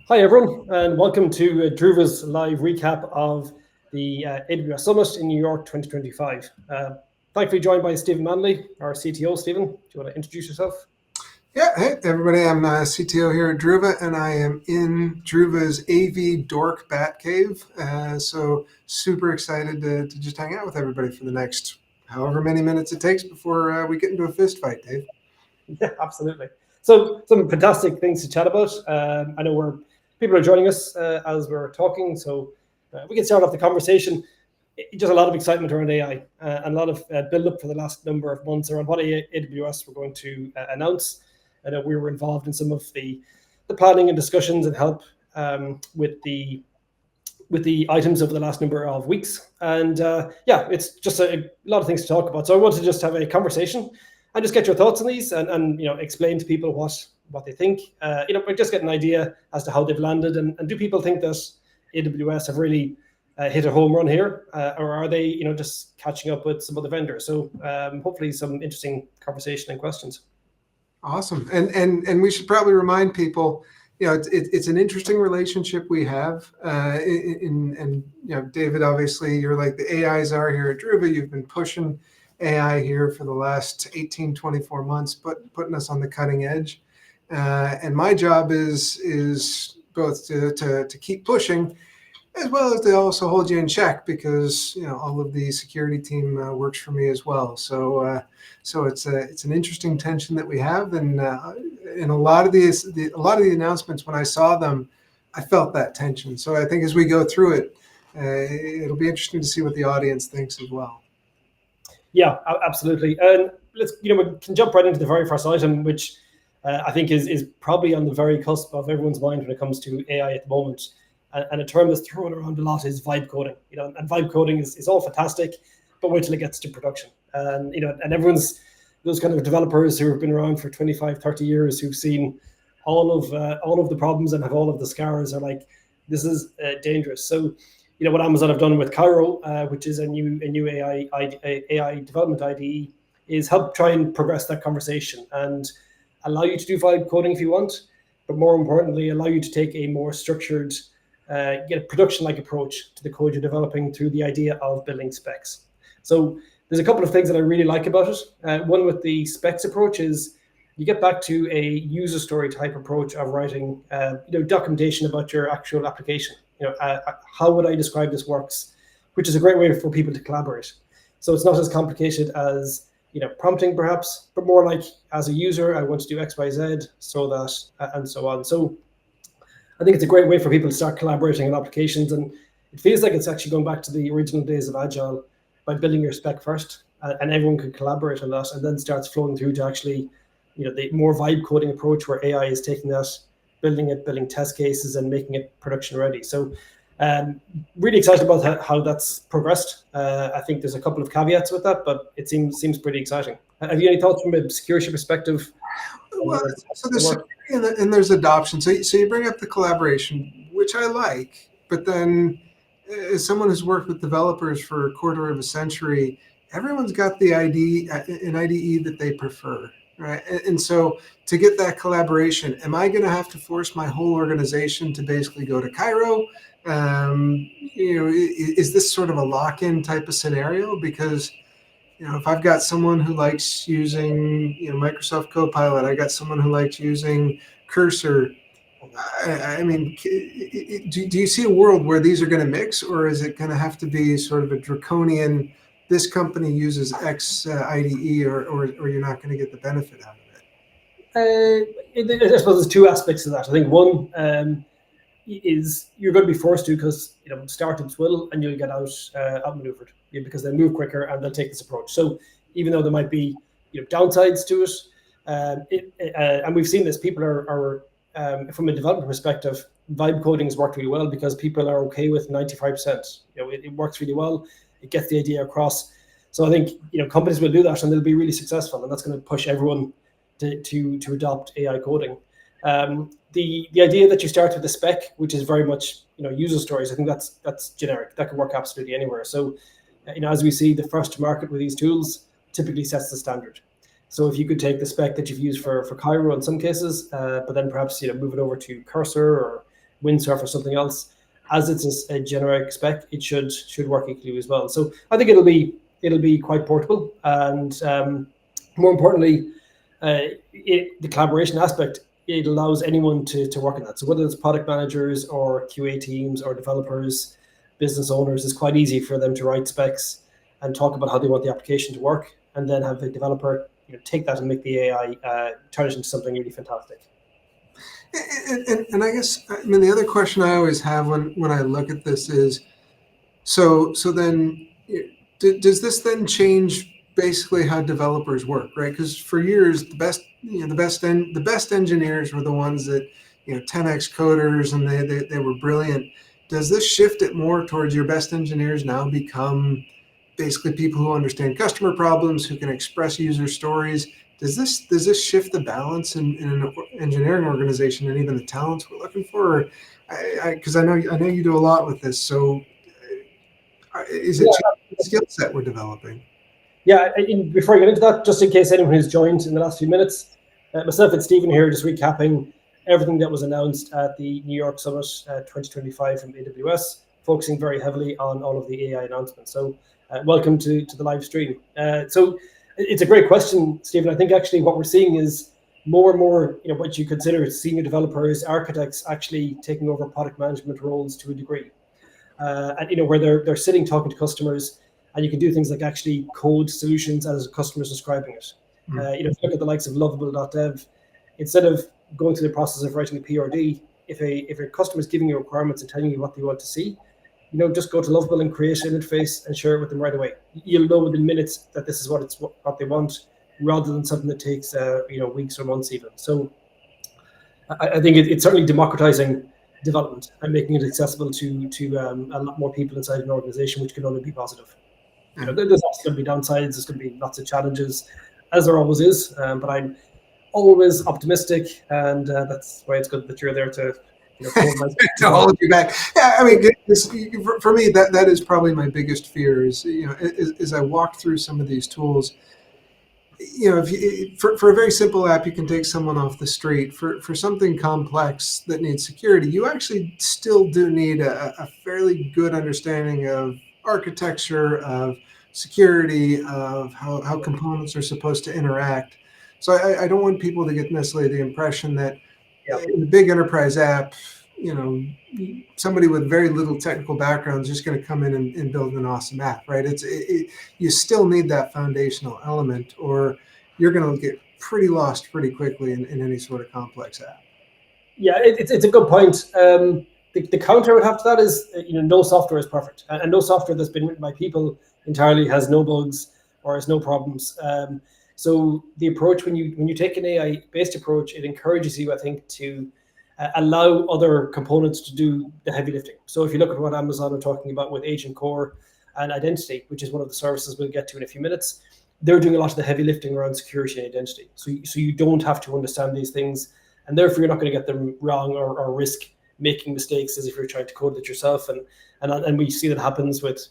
Hi, everyone, and welcome to Druva's live recap of the AWS Summit in New York 2025. Thankfully joined by Stephen Manley, our CTO. Stephen, do you want to introduce yourself? Yeah, hey everybody, I'm CTO here at Druva, and I am in Druva's AV Dork Bat Cave. So super excited to just hang out with everybody for the next however many minutes it takes before we get into a fist fight, Dave. Yeah, absolutely. So some fantastic things to chat about. I know people are joining us as we're talking, so we can start off the conversation. Just a lot of excitement around AI and a lot of build up for the last number of months around what AWS were going to announce. I know we were involved in some of the planning and discussions and help with the items over the last number of weeks. And yeah, it's just a lot of things to talk about. So I want to just have a conversation and just get your thoughts on these and explain to people what they think. But just get an idea as to how they've landed and do people think that AWS have really hit a home run here, or are they just catching up with some other vendors? So hopefully some interesting conversation and questions. Awesome, and we should probably remind people, it's an interesting relationship we have. And David, obviously, you're like the AIs are here at Druva. You've been pushing AI here for the last 18, 24 months, putting us on the cutting edge. And my job is both to keep pushing, as well as to also hold you in check, because all of the security team works for me as well. So it's an interesting tension that we have, and in a lot of the announcements, when I saw them, I felt that tension. So I think as we go through it, it'll be interesting to see what the audience thinks as well. Yeah, absolutely. And we can jump right into the very first item, which I think is probably on the very cusp of everyone's mind when it comes to AI at the moment. And a term that's thrown around a lot is vibe coding. And vibe coding is all fantastic, but wait till it gets to production. And everyone's those kind of developers who have been around for 25, 30 years, who've seen all of the problems and have all of the scars, are like, this is dangerous. So what Amazon have done with Cairo, which is a new AI development IDE, is help try and progress that conversation and allow you to do vibe coding if you want, but more importantly, allow you to take a more structured, get a production-like approach to the code you're developing through the idea of building specs. So there's a couple of things that I really like about it. One with the specs approach is you get back to a user story type approach of writing, documentation about your actual application. How would I describe this works, which is a great way for people to collaborate. So it's not as complicated as prompting perhaps, but more like, as a user, I want to do X, Y, Z, so that, and so on. So I think it's a great way for people to start collaborating on applications, and it feels like it's actually going back to the original days of Agile by building your spec first, and everyone can collaborate on that, and then starts flowing through to actually, the more vibe coding approach where AI is taking that, building test cases and making it production ready. So really excited about how that's progressed. I think there's a couple of caveats with that, but it seems pretty exciting. Have you any thoughts from a security perspective? Well, so there's security and there's adoption. So you bring up the collaboration, which I like, but then as someone who's worked with developers for a quarter of a century, everyone's got an IDE that they prefer, right? And so to get that collaboration, am I going to have to force my whole organization to basically go to Cairo? Is this sort of a lock-in type of scenario? Because if I've got someone who likes using Microsoft Copilot, I got someone who likes using Cursor. I mean, do you see a world where these are going to mix, or is it going to have to be sort of a draconian, this company uses X IDE, or you're not going to get the benefit out of it? I suppose there's two aspects to that. I think one is you're going to be forced to, because startups will, and you'll get outmaneuvered because they move quicker and they'll take this approach. So even though there might be downsides to it, and we've seen this, people are from a development perspective, vibe coding has worked really well because people are okay with 95%. It works really well. It gets the idea across. So I think companies will do that and they'll be really successful, and that's going to push everyone to adopt AI coding. The idea that you start with a spec, which is very much user stories, I think that's generic. That can work absolutely anywhere. So as we see, the first to market with these tools typically sets the standard. So if you could take the spec that you've used for Cairo in some cases, but then perhaps move it over to Cursor or Windsurf or something else, as it's a generic spec, it should work equally as well. So I think it'll be quite portable, and more importantly, the collaboration aspect, it allows anyone to work on that. So whether it's product managers or QA teams or developers, business owners, it's quite easy for them to write specs and talk about how they want the application to work, and then have the developer take that and make the AI turn it into something really fantastic. And I guess, I mean, the other question I always have when I look at this is, so then does this then change basically how developers work, right? Because for years, the best engineers were the ones that 10x coders, and they were brilliant. Does this shift it more towards your best engineers now become basically people who understand customer problems, who can express user stories? Does this shift the balance in an engineering organization and even the talents we're looking for? Because I know you do a lot with this, so is it the skill set we're developing? Yeah, before I get into that, just in case anyone who's joined in the last few minutes, myself and Stephen here just recapping everything that was announced at the New York Summit 2025 from AWS, focusing very heavily on all of the AI announcements. So welcome to the live stream. So it's a great question, Stephen. I think actually what we're seeing is more and more, what you consider senior developers, architects actually taking over product management roles to a degree. And where they're sitting talking to customers, and you can do things like actually code solutions as a customer is describing it. If you look at the likes of lovable.dev, instead of going through the process of writing a PRD, if a customer is giving you requirements and telling you what they want to see, just go to Lovable and create an interface and share it with them right away. You'll know within minutes that this is what they want, rather than something that takes weeks or months even. So I think it's certainly democratizing development and making it accessible to a lot more people inside an organization, which can only be positive. There's also going to be downsides. There's going to be lots of challenges, as there always is. But I'm always optimistic, and that's why it's good that you're there to to hold you back. Yeah, I mean, for me, that is probably my biggest fear. Is as I walk through some of these tools, for a very simple app, you can take someone off the street. For something complex that needs security, you actually still do need a fairly good understanding of architecture, of security, of how components are supposed to interact. So I don't want people to get necessarily the impression that in a big enterprise app, somebody with very little technical background is just going to come in and build an awesome app, right? You still need that foundational element, or you're going to get pretty lost pretty quickly in any sort of complex app. Yeah, it's a good point. The counter I would have to that is, no software is perfect, and no software that's been written by people entirely has no bugs or has no problems. So the approach, when you take an AI-based approach, it encourages you, I think, to allow other components to do the heavy lifting. So if you look at what Amazon are talking about with Agent Core and Identity, which is one of the services we'll get to in a few minutes, they're doing a lot of the heavy lifting around security and identity. So you don't have to understand these things, and therefore you're not going to get them wrong or risk making mistakes as if you're trying to code it yourself. And we see that happens with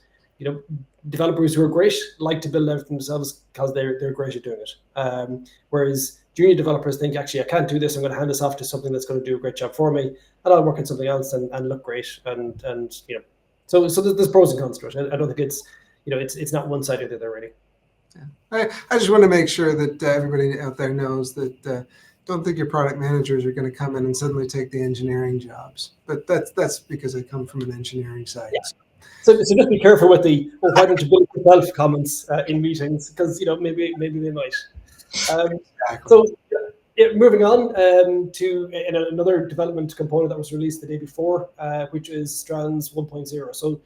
developers who are great, like to build everything themselves because they're great at doing it. Whereas junior developers think, actually, I can't do this. I'm going to hand this off to something that's going to do a great job for me, and I'll work on something else and look great. And so there's pros and cons to it. I don't think it's not one side or the other really. Yeah. I just want to make sure that everybody out there knows that don't think your product managers are going to come in and suddenly take the engineering jobs, but that's because they come from an engineering side. Yeah. So just be careful with the why don't you build it yourself comments in meetings, because maybe they might. Exactly. So moving on to another development component that was released the day before, which is Strands 1.0. So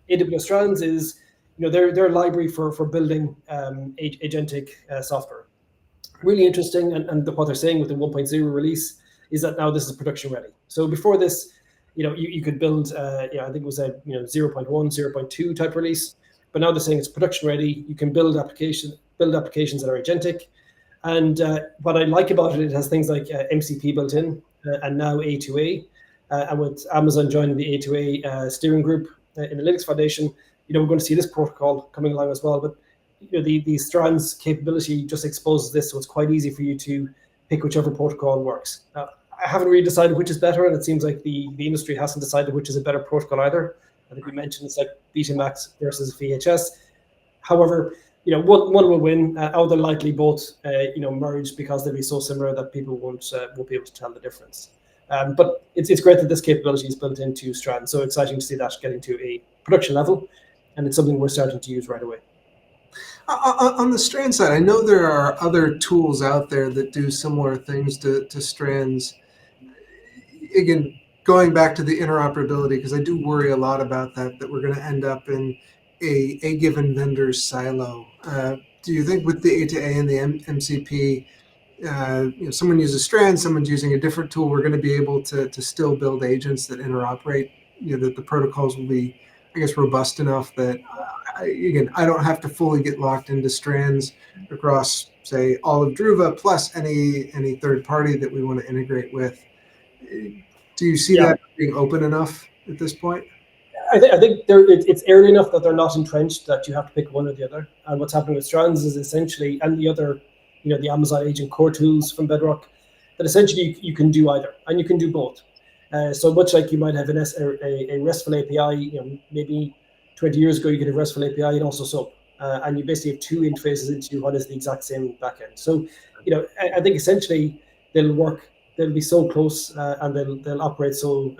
AWS Strands is their library for building agentic software. Really interesting, and what they're saying with the 1.0 release is that now this is production ready. So before this, you could build, I think it was a 0.1, 0.2 type release, but now they're saying it's production ready. You can build applications that are agentic, and what I like about it, it has things like MCP built in, and now A2A, and with Amazon joining the A2A steering group in the Linux Foundation, we're going to see this protocol coming along as well. But the Strands capability just exposes this, so it's quite easy for you to pick whichever protocol works. I haven't really decided which is better, and it seems like the industry hasn't decided which is a better protocol either. I think we mentioned it's like Betamax versus VHS. However, one will win. Other likely both, merge because they'll be so similar that people won't be able to tell the difference. But it's great that this capability is built into Strands. So exciting to see that getting to a production level, and it's something we're starting to use right away. On the Strands side, I know there are other tools out there that do similar things to Strands. Again, going back to the interoperability, because I do worry a lot about that we're going to end up in a given vendor's silo. Do you think with the A2A and the MCP, someone uses Strands, someone's using a different tool, we're going to be able to still build agents that interoperate, that the protocols will be, I guess, robust enough that, I don't have to fully get locked into Strands across, say, all of Druva plus any third party that we want to integrate with. Do you see that being open enough at this point? I think it's early enough that they're not entrenched that you have to pick one or the other. And what's happening with Strands is essentially, and the other, the Amazon Agent core tools from Bedrock, that essentially you can do either, and you can do both. So much like you might have a RESTful API, maybe 20 years ago you could have RESTful API and also SOAP, and you basically have two interfaces into what is the exact same backend. So, I think essentially they'll be so close, and they'll operate so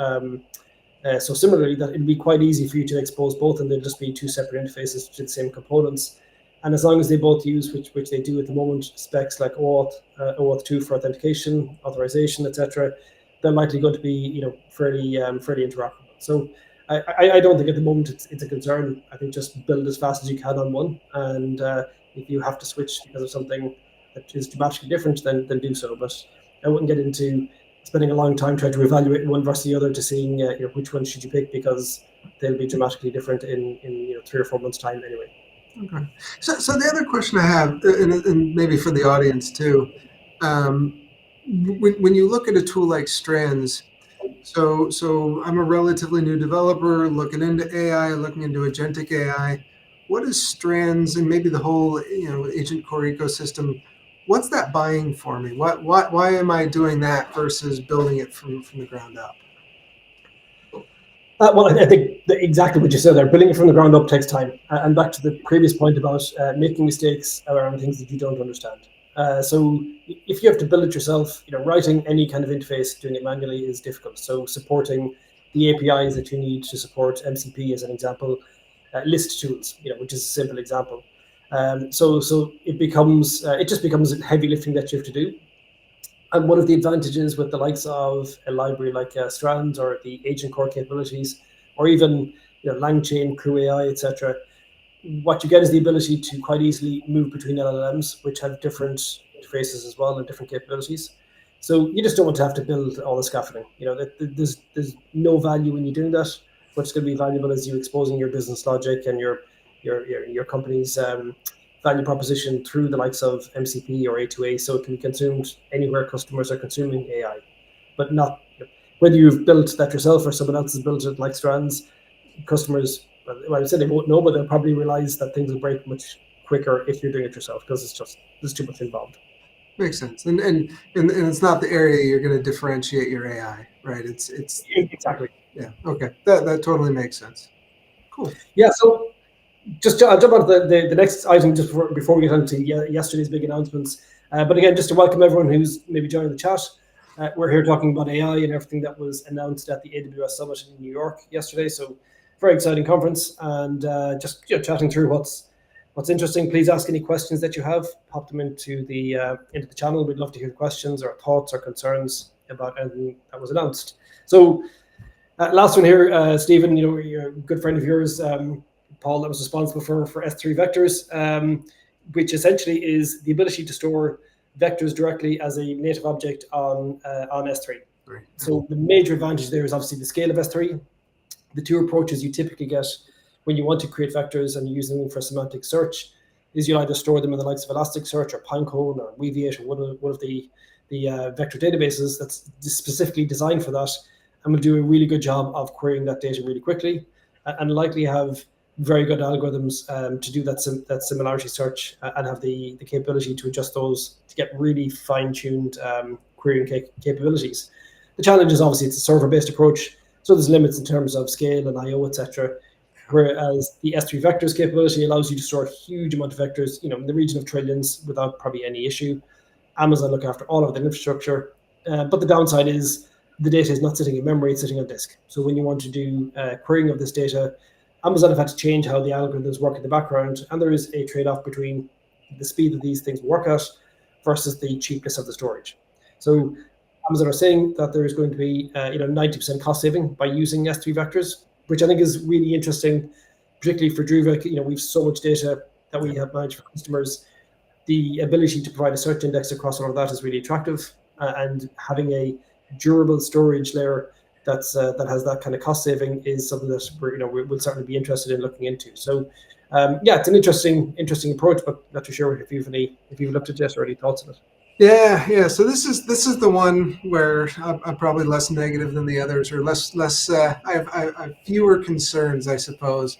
similarly that it'll be quite easy for you to expose both, and they'll just be two separate interfaces to the same components. And as long as they both use, which they do at the moment, specs like OAuth, OAuth 2 for authentication, authorization, etc., they're likely going to be, fairly interoperable. So I don't think at the moment it's a concern. I think just build as fast as you can on one, and if you have to switch because of something that is dramatically different, then do so. But I wouldn't get into spending a long time trying to evaluate one versus the other to seeing which one should you pick, because they'll be dramatically different in 3 or 4 months' time anyway. Okay. So the other question I have, and maybe for the audience too, when you look at a tool like Strands, so I'm a relatively new developer looking into AI, looking into agentic AI. What is Strands and maybe the whole agent core ecosystem? What's that buying for me? Why am I doing that versus building it from the ground up? Well, I think exactly what you said there. Building it from the ground up takes time. And back to the previous point about making mistakes around things that you don't understand. So if you have to build it yourself, writing any kind of interface, doing it manually is difficult. So supporting the APIs that you need to support MCP, as an example, list tools, which is a simple example. So it just becomes heavy lifting that you have to do. And one of the advantages with the likes of a library like Strands or the agent core capabilities, or even LangChain, Crew AI, etc., what you get is the ability to quite easily move between LLMs, which have different interfaces as well and different capabilities. So you just don't want to have to build all the scaffolding. There's no value in you doing that. What's going to be valuable is you exposing your business logic and your company's value proposition through the likes of MCP or A2A, so it can be consumed anywhere customers are consuming AI, but not whether you've built that yourself or someone else has built it like Strands. Customers, well, I said they won't know, but they'll probably realize that things will break much quicker if you're doing it yourself, because there's too much involved. Makes sense, and it's not the area you're going to differentiate your AI, right? It's exactly. Yeah. Okay. That totally makes sense. Cool. Yeah. So I'll jump on to the next item just before we get on to yesterday's big announcements. But again, just to welcome everyone who's maybe joining the chat. We're here talking about AI and everything that was announced at the AWS Summit in New York yesterday. So very exciting conference, and just chatting through what's interesting. Please ask any questions that you have. Pop them into the channel. We'd love to hear questions or thoughts or concerns about anything that was announced. So last one here, Stephen, you're a good friend of yours, Paul, that was responsible for S3 vectors, which essentially is the ability to store vectors directly as a native object on S3. Right. So the major advantage there is obviously the scale of S3. The two approaches you typically get when you want to create vectors and use them for semantic search is you either store them in the likes of Elasticsearch or Pinecone or Weaviate or one of the vector databases that's specifically designed for that, and will do a really good job of querying that data really quickly, and likely have very good algorithms to do that similarity search, and have the capability to adjust those to get really fine-tuned querying capabilities. The challenge is obviously it's a server-based approach, so there's limits in terms of scale and I/O, etc. Whereas the S3 vectors capability allows you to store a huge amount of vectors, in the region of trillions without probably any issue. Amazon look after all of the infrastructure, but the downside is the data is not sitting in memory, it's sitting on disk. So when you want to do querying of this data, Amazon have had to change how the algorithms work in the background, and there is a trade-off between the speed that these things work at versus the cheapness of the storage. So Amazon are saying that there is going to be 90% cost saving by using S3 vectors, which I think is really interesting, particularly for Druva. We've so much data that we have managed for customers. The ability to provide a search index across all of that is really attractive, and having a durable storage layer that has that kind of cost saving is something that we'll certainly be interested in looking into. So it's an interesting approach, but not too sure if you've looked at this or any thoughts on it. Yeah. So this is the one where I'm probably less negative than the others, or less. I have fewer concerns, I suppose.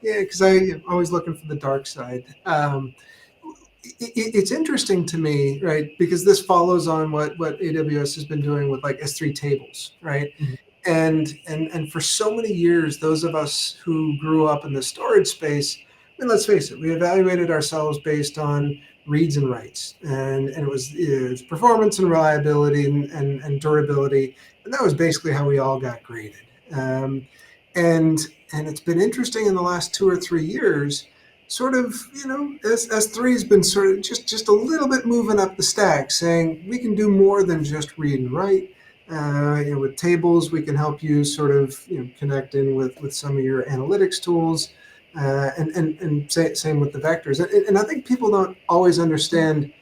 Yeah, because I'm always looking for the dark side. It's interesting to me, right? Because this follows on what AWS has been doing with like S3 tables, right? Mm-hmm. And for so many years, those of us who grew up in the storage space, I mean, let's face it, we evaluated ourselves based on reads and writes, and it was performance and reliability and durability, and that was basically how we all got graded. And it's been interesting in the last 2 or 3 years, sort of, S3 has been sort of just a little bit moving up the stack, saying we can do more than just read and write. With tables, we can help you sort of connect in with some of your analytics tools, and same with the vectors. And I think people don't always understand.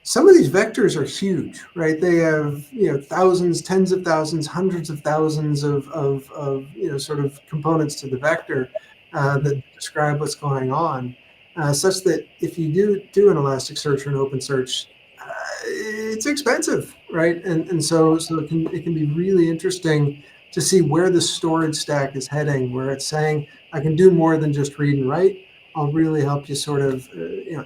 Some of these vectors are huge, right? They have thousands, tens of thousands, hundreds of thousands of sort of components to the vector that describe what's going on, such that if you do an Elasticsearch or an OpenSearch, it's expensive, right? And so it can be really interesting to see where the storage stack is heading, where it's saying I can do more than just read and write. I'll really help you sort of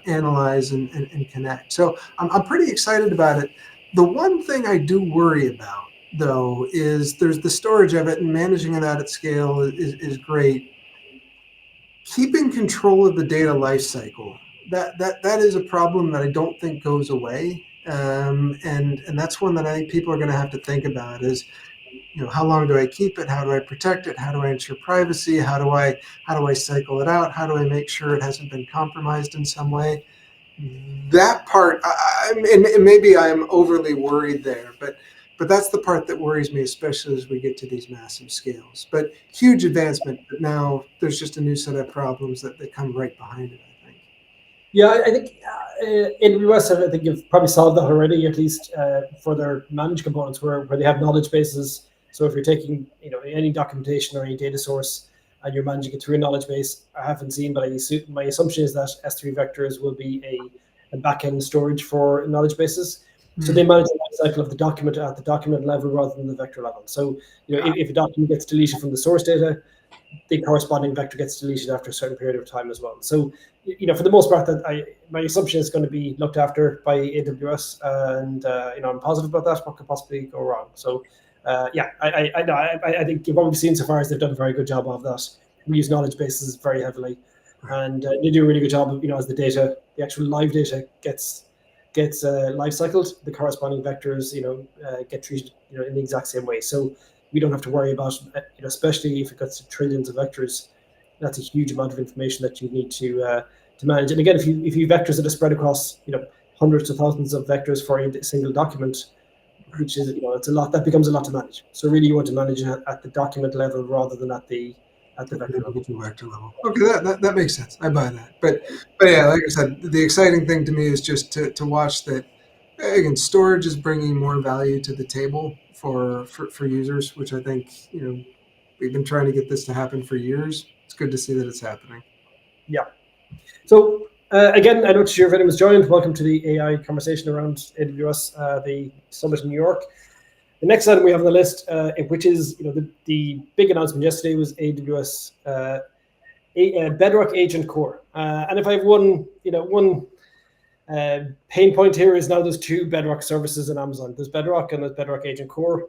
analyze and connect. So I'm pretty excited about it. The one thing I do worry about, though, is there's the storage of it, and managing that at scale is great. Keeping control of the data lifecycle, that is a problem that I don't think goes away, and that's one that I think people are going to have to think about. Is how long do I keep it? How do I protect it? How do I ensure privacy? How do I cycle it out? How do I make sure it hasn't been compromised in some way? That part, and maybe I'm overly worried there, but that's the part that worries me, especially as we get to these massive scales. But huge advancement, but now there's just a new set of problems that come right behind it, I think. Yeah, I think AWS have probably solved that already, at least for their managed components, where they have knowledge bases. So if you're taking any documentation or any data source and you're managing it through a knowledge base, I haven't seen, but my assumption is that S3 vectors will be a backend storage for knowledge bases. So they manage the life cycle of the document at the document level rather than the vector level. So if a document gets deleted from the source data, the corresponding vector gets deleted after a certain period of time as well. So, for the most part, my assumption is going to be looked after by AWS, and I'm positive about that. What could possibly go wrong? So, I think what we've seen so far is they've done a very good job of that. We use knowledge bases very heavily, and they do a really good job of as the actual live data gets life cycled, the corresponding vectors get treated in the exact same way. So we don't have to worry about, especially if it gets to trillions of vectors. That's a huge amount of information that you need to manage. And again, if you vectors that are spread across, hundreds of thousands of vectors for a single document, which is, it's a lot. That becomes a lot to manage. So really, you want to manage it at the document level rather than at the vector level. Okay, that makes sense. I buy that. But yeah, like I said, the exciting thing to me is just to watch that. Again, storage is bringing more value to the table for users, which I think we've been trying to get this to happen for years. It's good to see that it's happening. Yeah. So again, I know sure if anyone's joined. Welcome to the AI conversation around AWS, the summit in New York. The next item we have on the list, which is the big announcement yesterday, was AWS Bedrock Agent Core. And if I have one pain point here is now there's two Bedrock services in Amazon. There's Bedrock and there's Bedrock Agent Core.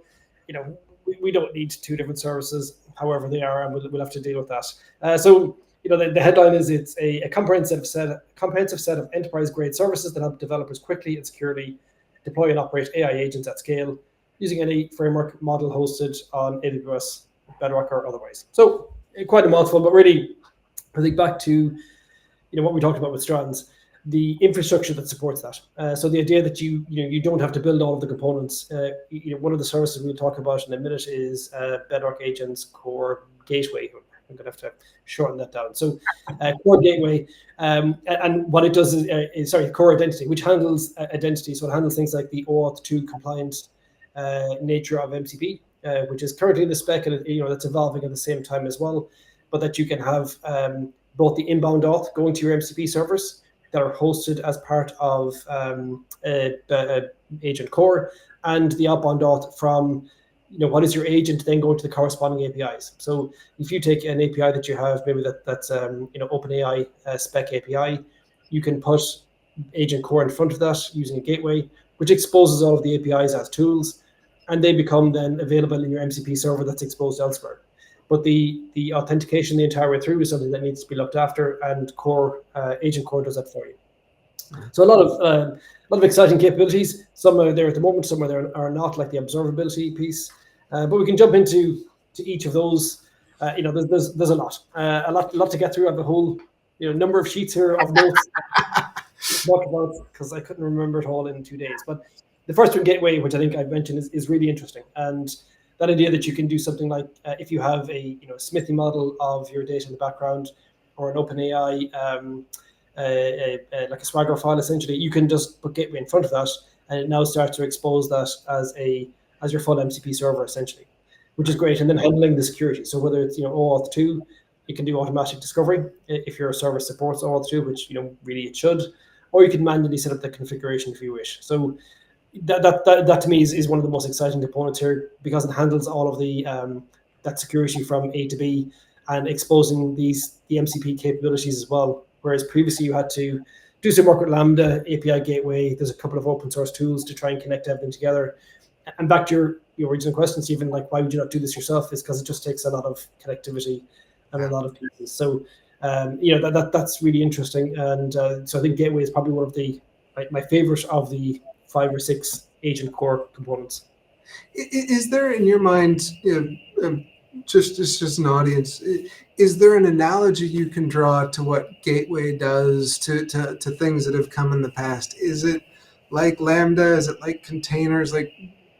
we don't need two different services, however they are, and we'll have to deal with that. So the headline is it's a comprehensive set of enterprise-grade services that help developers quickly and securely deploy and operate AI agents at scale using any framework model hosted on AWS, Bedrock, or otherwise. So quite a mouthful, but really, I think back to what we talked about with Strands, the infrastructure that supports that. So the idea that you don't have to build all of the components. One of the services we'll talk about in a minute is Bedrock Agents Core Gateway. I'm going to have to shorten that down. So Core Gateway, and what it does is Core Identity, which handles identity. So it handles things like the OAuth 2 compliant nature of MCP, which is currently in the spec, and that's evolving at the same time as well. But that you can have both the inbound auth going to your MCP servers that are hosted as part of Agent Core, and the outbound auth from what is your agent then going to the corresponding APIs. So if you take an API that you have, maybe that's OpenAI spec API, you can put Agent Core in front of that using a gateway, which exposes all of the APIs as tools, and they become then available in your MCP server that's exposed elsewhere. But the authentication the entire way through is something that needs to be looked after, and Agent Core does that for you. So a lot of exciting capabilities. Some are there at the moment, some are not, like the observability piece. But we can jump into each of those. There's a lot to get through. I have a whole number of sheets here of notes to talk about, because I couldn't remember it all in 2 days. But the first one, Gateway, which I think I've mentioned, is really interesting. And that idea that you can do something like if you have a Smithy model of your data in the background, or an OpenAI like a Swagger file, essentially, you can just put Gateway in front of that, and it now starts to expose that as your full MCP server, essentially, which is great. And then handling the security. So whether it's OAuth 2, you can do automatic discovery if your server supports OAuth 2, which really it should, or you can manually set up the configuration if you wish. So that to me is one of the most exciting components here, because it handles all of the that security from A to B, and exposing the MCP capabilities as well. Whereas previously you had to do some work with Lambda, API Gateway. There's a couple of open source tools to try and connect everything together. And back to your original question, Stephen, like why would you not do this yourself? Is because it just takes a lot of connectivity and a lot of pieces. So that's really interesting. And so I think Gateway is probably one of my favorite of the 5 or 6 Agent Core components. Is there, in your mind, just as an audience, is there an analogy you can draw to what Gateway does to things that have come in the past? Is it like Lambda? Is it like containers? Like,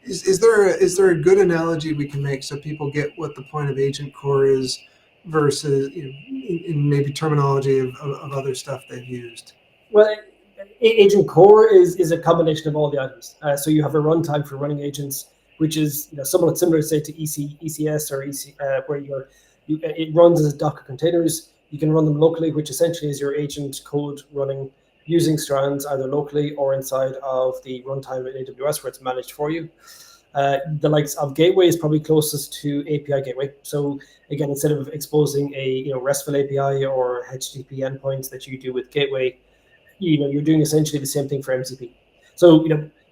is there a good analogy we can make so people get what the point of Agent Core is versus in maybe terminology of other stuff they've used? Well, Agent Core is a combination of all the items. So you have a runtime for running agents, which is somewhat similar, say, to ECS or where it runs as Docker containers. You can run them locally, which essentially is your agent code running using Strands either locally or inside of the runtime in AWS, where it's managed for you. The likes of Gateway is probably closest to API Gateway. So again, instead of exposing a RESTful API or HTTP endpoints that you do with Gateway, you're doing essentially the same thing for MCP. So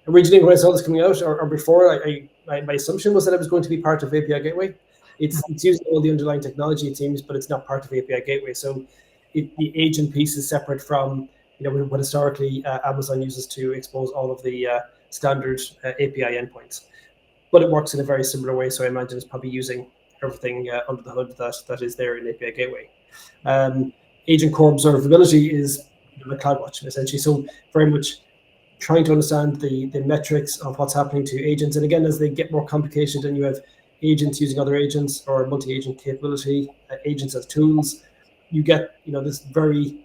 originally when I saw this coming out, or before, my assumption was that it was going to be part of API Gateway. It's using all the underlying technology, it seems, but it's not part of API Gateway. So the agent piece is separate from what historically Amazon uses to expose all of the standard API endpoints. But it works in a very similar way. So I imagine it's probably using everything under the hood that is there in API Gateway. Agent Core Observability is a CloudWatch, essentially. So very much trying to understand the metrics of what's happening to agents. And again, as they get more complicated and you have agents using other agents or multi-agent capability, agents as tools, you get this very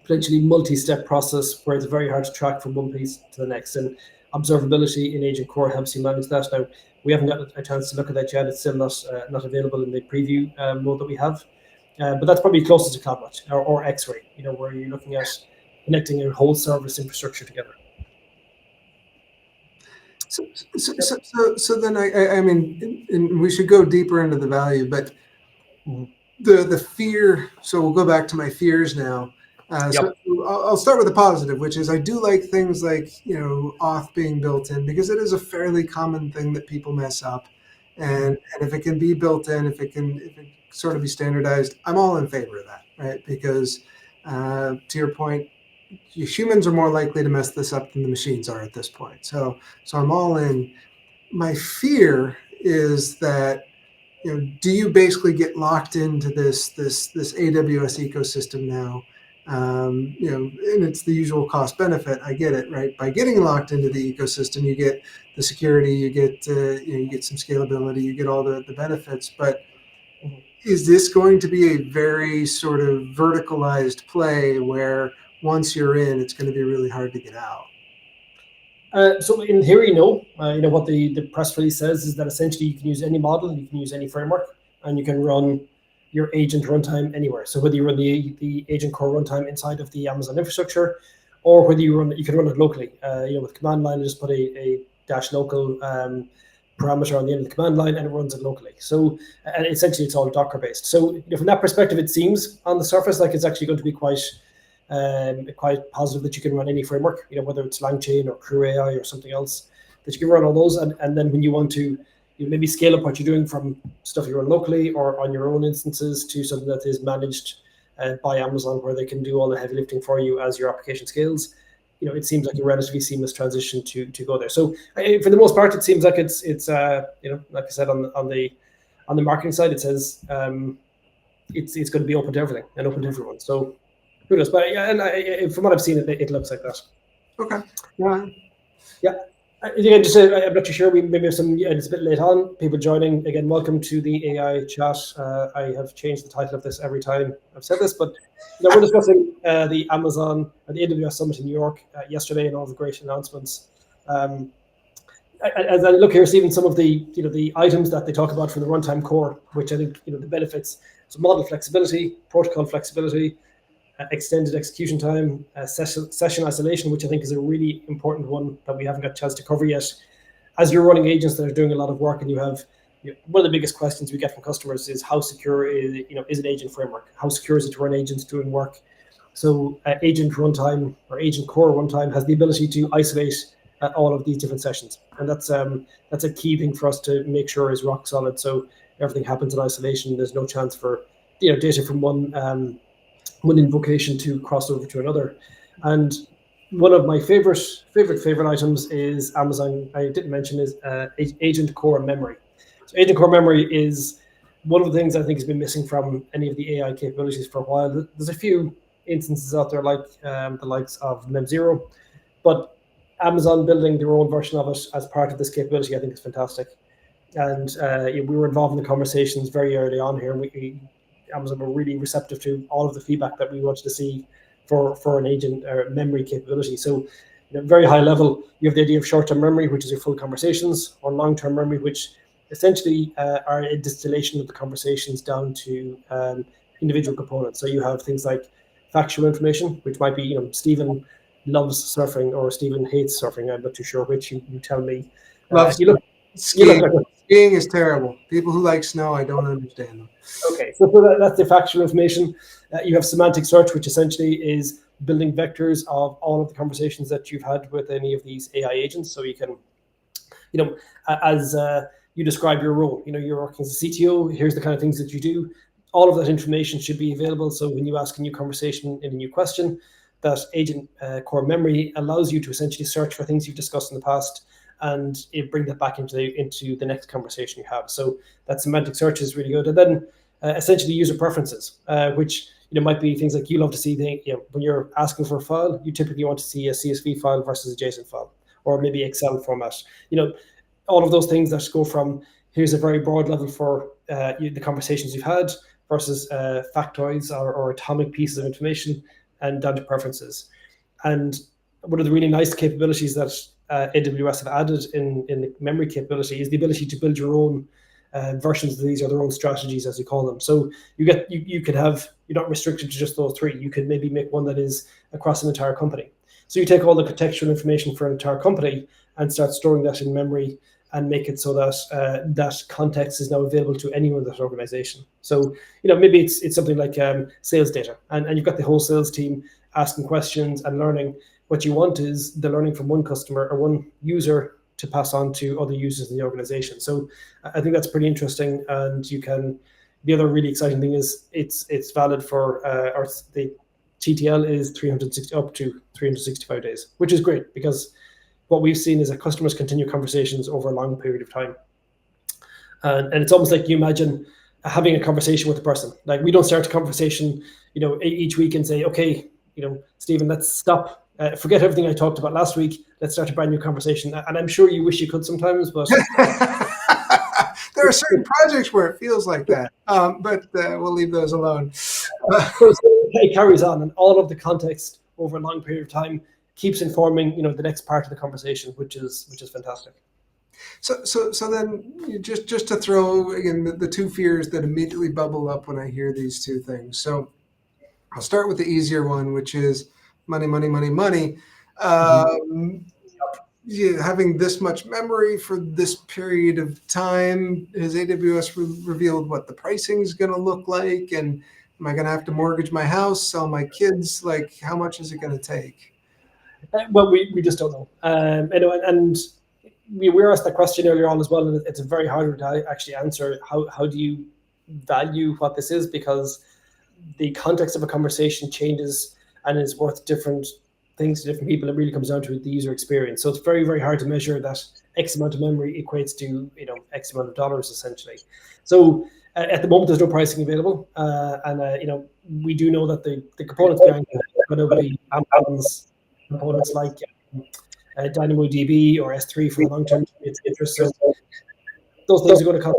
potentially multi-step process where it's very hard to track from one piece to the next. And observability in Agent Core helps you manage that. Now, we haven't got a chance to look at that yet. It's still not available in the preview mode that we have. But that's probably closest to CloudWatch or X-Ray, where you're looking at connecting your whole service infrastructure together. So then I mean, and we should go deeper into the value, but the fear. So we'll go back to my fears now. So I'll start with the positive, which is I do like things like, auth being built in, because it is a fairly common thing that people mess up. And if it can be built in, if it sort of be standardized, I'm all in favor of that, right? Because to your point, humans are more likely to mess this up than the machines are at this point. So I'm all in. My fear is that, do you basically get locked into this AWS ecosystem now? And it's the usual cost benefit. I get it, right? By getting locked into the ecosystem, you get the security, you get some scalability, you get all the benefits. But is this going to be a very sort of verticalized play where once you're in, it's going to be really hard to get out? So in theory, no. What the press release says is that essentially you can use any model, you can use any framework, and you can run your agent runtime anywhere. So whether you run the agent core runtime inside of the Amazon infrastructure, or whether you can run it locally. With command line, just put a dash local parameter on the end of the command line, and it runs it locally. So and essentially it's all Docker based. So from that perspective, it seems on the surface like it's actually going to be quite positive that you can run any framework, whether it's LangChain or Crew AI or something else, that you can run all those. And then when you want to maybe scale up what you're doing from stuff you run locally or on your own instances to something that is managed by Amazon, where they can do all the heavy lifting for you as your application scales, it seems like a relatively seamless transition to go there. So for the most part, it seems like it's like I said, on the marketing side, it says it's going to be open to everything and open to everyone. So who knows? But yeah, and from what I've seen, it looks like that. Okay. Yeah. Yeah. Again, just I'm not too sure. We maybe have some. It's a bit late on. People joining again. Welcome to the AI chat. I have changed the title of this every time I've said this, but we're discussing the Amazon and the AWS Summit in New York yesterday and all the great announcements. As I look here, Stephen, some of the the items that they talk about from the runtime core, which I think the benefits. So model flexibility, protocol flexibility, extended execution time, session isolation, which I think is a really important one that we haven't got a chance to cover yet. As you're running agents that are doing a lot of work, and you have one of the biggest questions we get from customers is how secure is an agent framework? How secure is it to run agents doing work? So agent runtime or agent core runtime has the ability to isolate all of these different sessions, and that's a key thing for us to make sure is rock solid. So everything happens in isolation. There's no chance for data from one invocation to cross over to another. And one of my favorite items is Amazon. I didn't mention is agent core memory. So agent core memory is one of the things I think has been missing from any of the AI capabilities for a while. There's a few instances out there like the likes of Mem0, but Amazon building their own version of it as part of this capability, I think, is fantastic. And we were involved in the conversations very early on here. Amazon were really receptive to all of the feedback that we wanted to see for an agent or memory capability. So, very high level, you have the idea of short-term memory, which is your full conversations, or long-term memory, which essentially are a distillation of the conversations down to individual components. So you have things like factual information, which might be, Stephen loves surfing or Stephen hates surfing. I'm not too sure which. You tell me. Skiing is terrible. People who like snow, I don't understand them. Okay, so that's the factual information. You have semantic search, which essentially is building vectors of all of the conversations that you've had with any of these AI agents. So you can, as you describe your role, you're working as a CTO, here's the kind of things that you do. All of that information should be available. So when you ask a new conversation in a new question, that agent core memory allows you to essentially search for things you've discussed in the past and bring that back into the next conversation you have. So that semantic search is really good. And then essentially user preferences, which might be things like you love to see when you're asking for a file, you typically want to see a CSV file versus a JSON file, or maybe Excel format. All of those things that go from here's a very broad level for the conversations you've had versus factoids or atomic pieces of information, and down to preferences. And one of the really nice capabilities that AWS have added in the memory capability is the ability to build your own versions of these, or their own strategies, as you call them. So you could have, you're not restricted to just those three. You could maybe make one that is across an entire company. So you take all the contextual information for an entire company and start storing that in memory and make it so that that context is now available to anyone in that organization. So maybe it's something like sales data, and you've got the whole sales team, asking questions and learning. What you want is the learning from one customer or one user to pass on to other users in the organization. So I think that's pretty interesting. And you can, the other really exciting thing is it's valid for, or the TTL is 360 up to 365 days, which is great, because what we've seen is that customers continue conversations over a long period of time. And it's almost like you imagine having a conversation with a person. Like, we don't start a conversation, each week and say, okay, Stephen, let's stop. Forget everything I talked about last week. Let's start a brand new conversation. And I'm sure you wish you could sometimes, but there are certain projects where it feels like that. But we'll leave those alone. It carries on, and all of the context over a long period of time keeps informing, the next part of the conversation, which is fantastic. So then, just to throw again the two fears that immediately bubble up when I hear these two things. So I'll start with the easier one, which is money, money, money, money. Having this much memory for this period of time, has AWS revealed what the pricing is going to look like? And am I going to have to mortgage my house, sell my kids? Like, how much is it going to take? Well, we just don't know. And we were asked that question earlier on as well, and it's a very hard to actually answer. How do you value what this is? Because the context of a conversation changes and is worth different things to different people. It really comes down to the user experience. So it's very, very hard to measure that X amount of memory equates to X amount of dollars essentially. So at the moment, there's no pricing available, and we do know that the components behind it are going to be Amazon's components like DynamoDB or S3 for the long-term interest. So those things are going to cost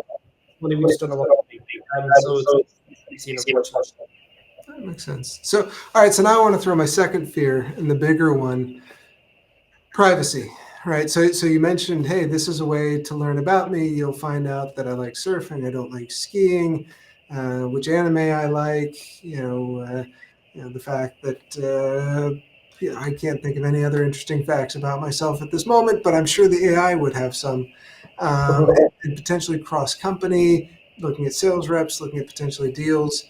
money. We just don't know what they'll be. That makes sense. So, all right. So now I want to throw my second fear, and the bigger one: privacy. Right. So you mentioned, hey, this is a way to learn about me. You'll find out that I like surfing, I don't like skiing, which anime I like. The fact that I can't think of any other interesting facts about myself at this moment, but I'm sure the AI would have some. And potentially cross-company, looking at sales reps, looking at potentially deals.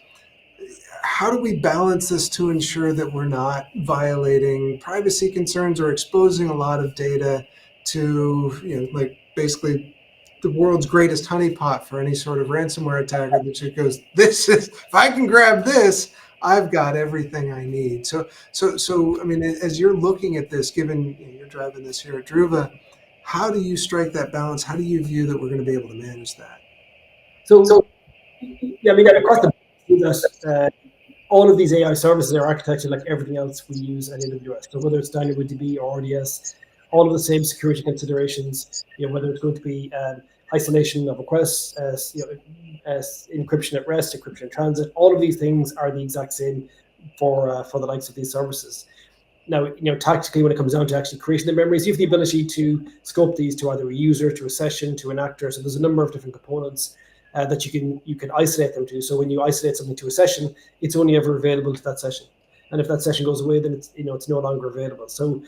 How do we balance this to ensure that we're not violating privacy concerns or exposing a lot of data to, like basically the world's greatest honeypot for any sort of ransomware attacker that just goes, if I can grab this, I've got everything I need. So I mean, as you're looking at this, given you're driving this here at Druva, how do you strike that balance? How do you view that we're going to be able to manage that? So yeah, I mean, across the all of these AI services are architected like everything else we use at AWS. So whether it's DynamoDB or RDS, all of the same security considerations. Whether it's going to be isolation of requests, encryption at rest, encryption in transit. All of these things are the exact same for the likes of these services. Now, tactically, when it comes down to actually creating the memories, you have the ability to scope these to either a user, to a session, to an actor. So there's a number of different components that you can isolate them to. So when you isolate something to a session, it's only ever available to that session. And if that session goes away, then it's no longer available. So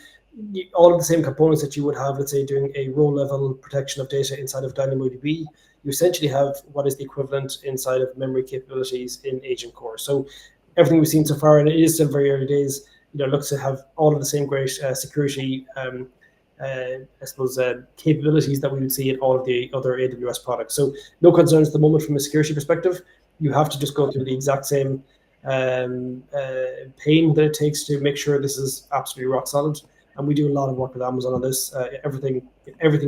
all of the same components that you would have, let's say, doing a row level protection of data inside of DynamoDB, you essentially have what is the equivalent inside of memory capabilities in Agent Core. So everything we've seen so far, and it is still very early days, looks to have all of the same great security capabilities that we would see in all of the other AWS products. So no concerns at the moment from a security perspective. You have to just go through the exact same pain that it takes to make sure this is absolutely rock solid. And we do a lot of work with Amazon on this. Everything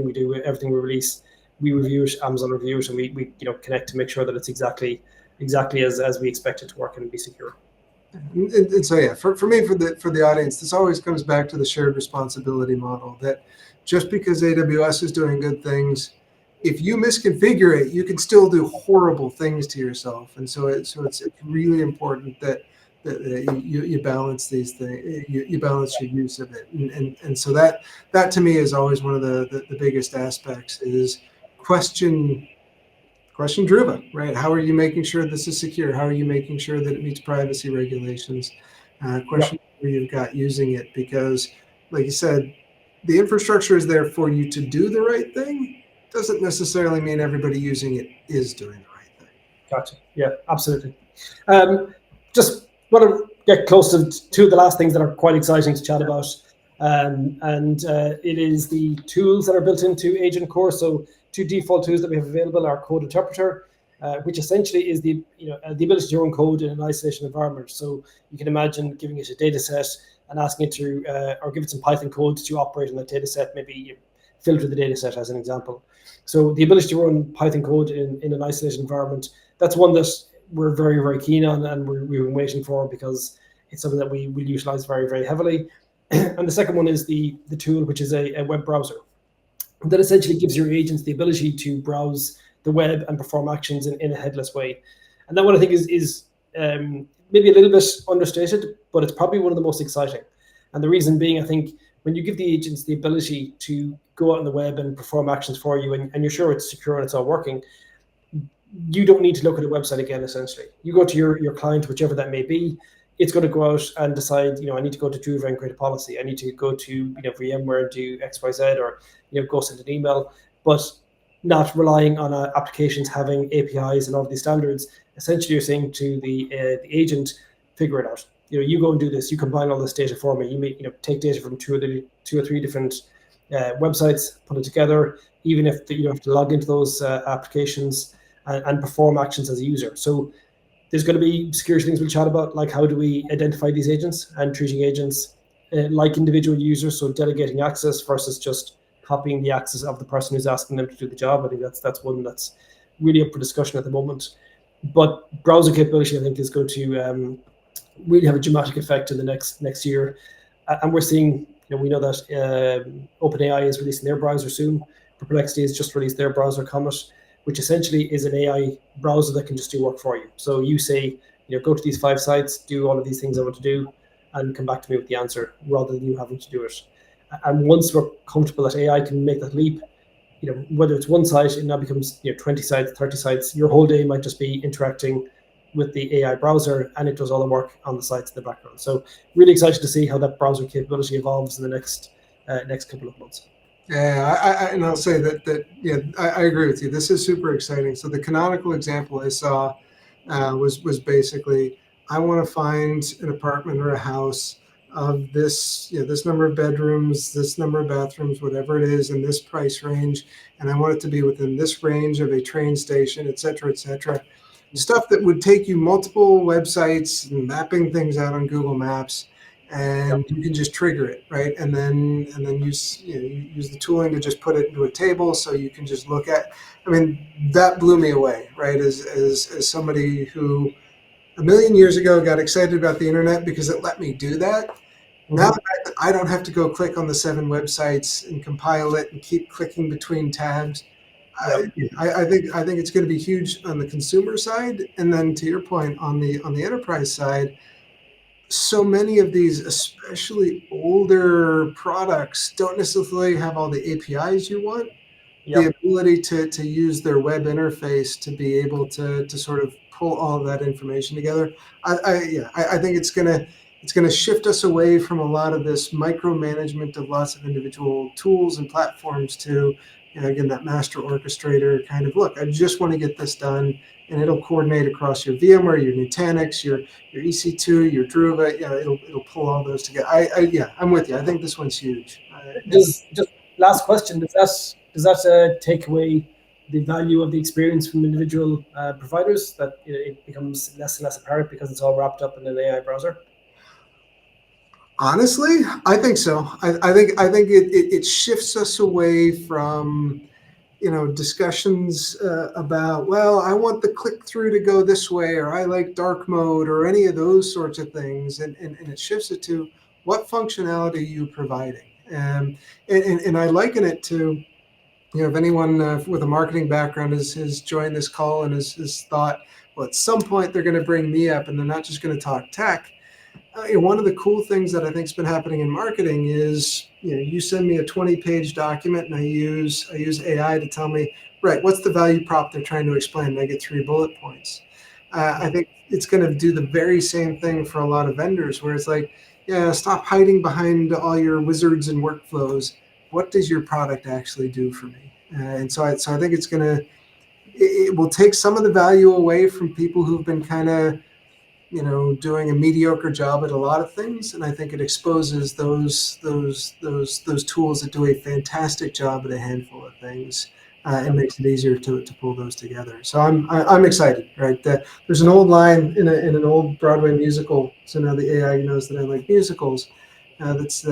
we do, everything we release, we review it, Amazon review it, and we connect to make sure that it's exactly as we expect it to work and be secure. And so, yeah, for me, for the audience, this always comes back to the shared responsibility model, that just because AWS is doing good things, if you misconfigure it, you can still do horrible things to yourself. And so it's really important that you balance these things, you balance your use of it. And so that to me is always one of the biggest aspects is question Druva, right? How are you making sure this is secure? How are you making sure that it meets privacy regulations? Question where you've got using it, because like you said, the infrastructure is there for you to do the right thing. Doesn't necessarily mean everybody using it is doing the right thing. Gotcha. Yeah, absolutely. Just want to get close to two of the last things that are quite exciting to chat about. It is the tools that are built into Agent Core. So two default tools that we have available are Code Interpreter, which essentially is the ability to run code in an isolation environment. So you can imagine giving it a data set and asking it to, or give it some Python code to operate on that data set, maybe filter the data set as an example. So the ability to run Python code in an isolated environment, that's one that we're very, very keen on, and we've been waiting for, because it's something that we will utilize very, very heavily. And the second one is the tool, which is a web browser that essentially gives your agents the ability to browse the web and perform actions in a headless way. And that one I think is maybe a little bit understated, but it's probably one of the most exciting. And the reason being, I think when you give the agents the ability to go out on the web and perform actions for you, and you're sure it's secure and it's all working, you don't need to look at a website again, essentially. You go to your client, whichever that may be, it's going to go out and decide, I need to go to Druva and create a policy. I need to go to, VMware and do X, Y, Z, or, go send an email, but not relying on applications having APIs and all of these standards. Essentially, you're saying to the agent, figure it out. You go and do this. You combine all this data for me. You may, take data from two or three different websites, put it together, even if you have to log into those applications and perform actions as a user. So there's going to be security things we'll chat about, like how do we identify these agents and treating agents like individual users, so delegating access versus just copying the access of the person who's asking them to do the job. I think that's one that's really up for discussion at the moment. But browser capability, I think, is going to really have a dramatic effect in the next year. And we're seeing, we know that OpenAI is releasing their browser soon. Perplexity has just released their browser, Comet, which essentially is an AI browser that can just do work for you. So you say, go to these 5 sites, do all of these things I want to do, and come back to me with the answer, rather than you having to do it. And once we're comfortable that AI can make that leap, whether it's one site, it now becomes 20 sites, 30 sites. Your whole day might just be interacting with the AI browser, and it does all the work on the sites in the background. So really excited to see how that browser capability evolves in the next couple of months. Yeah, and I'll say that yeah, I agree with you. This is super exciting. So the canonical example I saw was basically, I want to find an apartment or a house of this this number of bedrooms, this number of bathrooms, whatever it is, in this price range, and I want it to be within this range of a train station, et cetera, et cetera. Stuff that would take you multiple websites and mapping things out on Google Maps, and you can just trigger it, right? And then use use the tooling to just put it into a table, so you can just look at. I mean, that blew me away, right? As somebody who a million years ago got excited about the internet because it let me do that. Mm-hmm. Now that I don't have to go click on the 7 websites and compile it and keep clicking between tabs. I think it's going to be huge on the consumer side, and then to your point on the enterprise side. So many of these, especially older products, don't necessarily have all the APIs you want. Yep. The ability to use their web interface to be able to sort of pull all of that information together. I think it's gonna shift us away from a lot of this micromanagement of lots of individual tools and platforms to, again, that master orchestrator kind of look. I just want to get this done, and it'll coordinate across your VMware, your Nutanix, your EC2, your Druva. It'll pull all those together. I'm with you. I think this one's huge. Just last question: Does that take away the value of the experience from individual providers? That it becomes less and less apparent because it's all wrapped up in an AI browser? Honestly, I think so. I think it shifts us away from discussions about, well, I want the click through to go this way, or I like dark mode, or any of those sorts of things, and it shifts it to what functionality are you providing, and I liken it to, if anyone with a marketing background has joined this call and has thought, well, at some point they're going to bring me up and they're not just going to talk tech. One of the cool things that I think has been happening in marketing is, you send me a 20-page document and I use AI to tell me, right, what's the value prop they're trying to explain, and I get 3 bullet points. I think it's going to do the very same thing for a lot of vendors, where it's like, yeah, stop hiding behind all your wizards and workflows. What does your product actually do for me? And so I think it will take some of the value away from people who've been kind of doing a mediocre job at a lot of things, and I think it exposes those tools that do a fantastic job at a handful of things. It makes it easier to pull those together. So I'm excited, right? There's an old line in an old Broadway musical. So now the AI knows that I like musicals. That's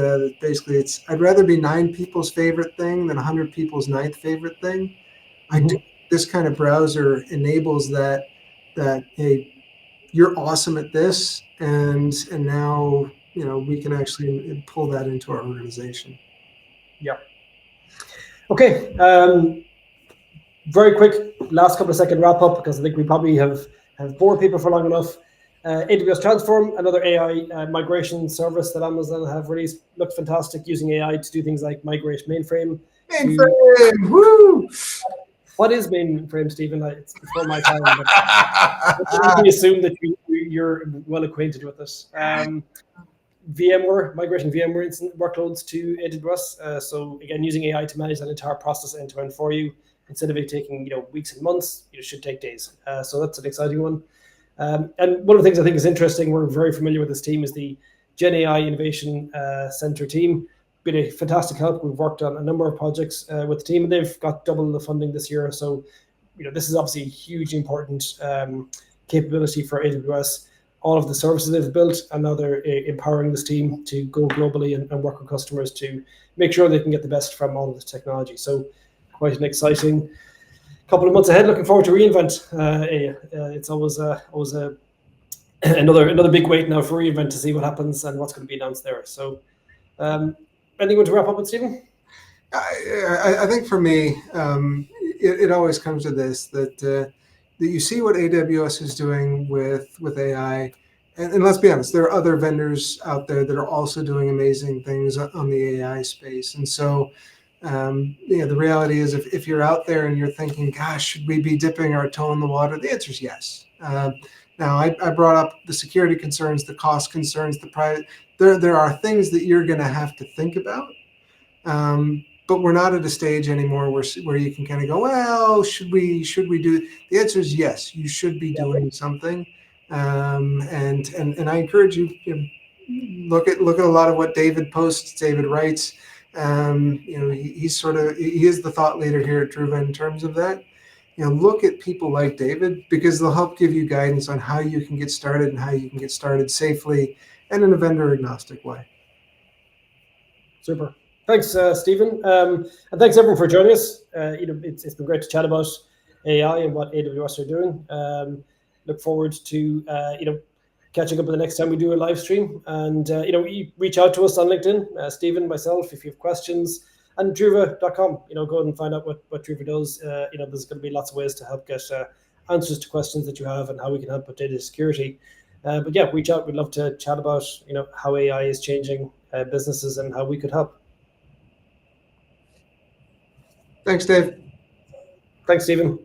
basically I'd rather be 9 people's favorite thing than 100 people's 9th favorite thing. I do. This kind of browser enables that hey, you're awesome at this, and now we can actually pull that into our organization. Yeah. Okay. Very quick, last couple of second wrap up, because I think we probably have bored people for long enough. AWS Transform, another AI migration service that Amazon have released, looked fantastic, using AI to do things like migrate mainframe. Woo! What is mainframe, Stephen? It's before my time, but we assume that you're well acquainted with this. VMware, migrating VMware workloads to AWS. So again, using AI to manage that entire process end to end for you, instead of it taking weeks and months, it should take days. So that's an exciting one. And one of the things I think is interesting, we're very familiar with this team, is the Gen AI Innovation Center team. Been a fantastic help. We've worked on a number of projects with the team, and they've got double the funding this year. So this is obviously a hugely important capability for AWS. All of the services they've built, and now they're empowering this team to go globally and work with customers to make sure they can get the best from all of the technology. So quite an exciting couple of months ahead. Looking forward to reInvent. It's always another big wait now for reInvent to see what happens and what's going to be announced there. So anything to wrap up with, Stephen? I think for me, it always comes to this, that you see what AWS is doing with AI, and let's be honest, there are other vendors out there that are also doing amazing things on the AI space. And so, the reality is, if you're out there and you're thinking, gosh, should we be dipping our toe in the water? The answer is yes. Now, I brought up the security concerns, the cost concerns, the private. There are things that you're going to have to think about. But we're not at a stage anymore where you can kind of go, well, should we do? The answer is yes. You should be doing something, and I encourage you to look at a lot of what David posts, David writes. He is the thought leader here at Druva in terms of that. Look at people like David, because they'll help give you guidance on how you can get started and how you can get started safely and in a vendor agnostic way. Super. Thanks, Stephen. And thanks everyone for joining us. It's been great to chat about AI and what AWS are doing. Look forward to catching up the next time we do a live stream. And you reach out to us on LinkedIn, Stephen, myself, if you have questions, and Druva.com. Go and find out what Druva does. There's going to be lots of ways to help get answers to questions that you have and how we can help with data security. But yeah, reach out. We'd love to chat about how AI is changing businesses and how we could help. Thanks, Dave. Thanks, Stephen.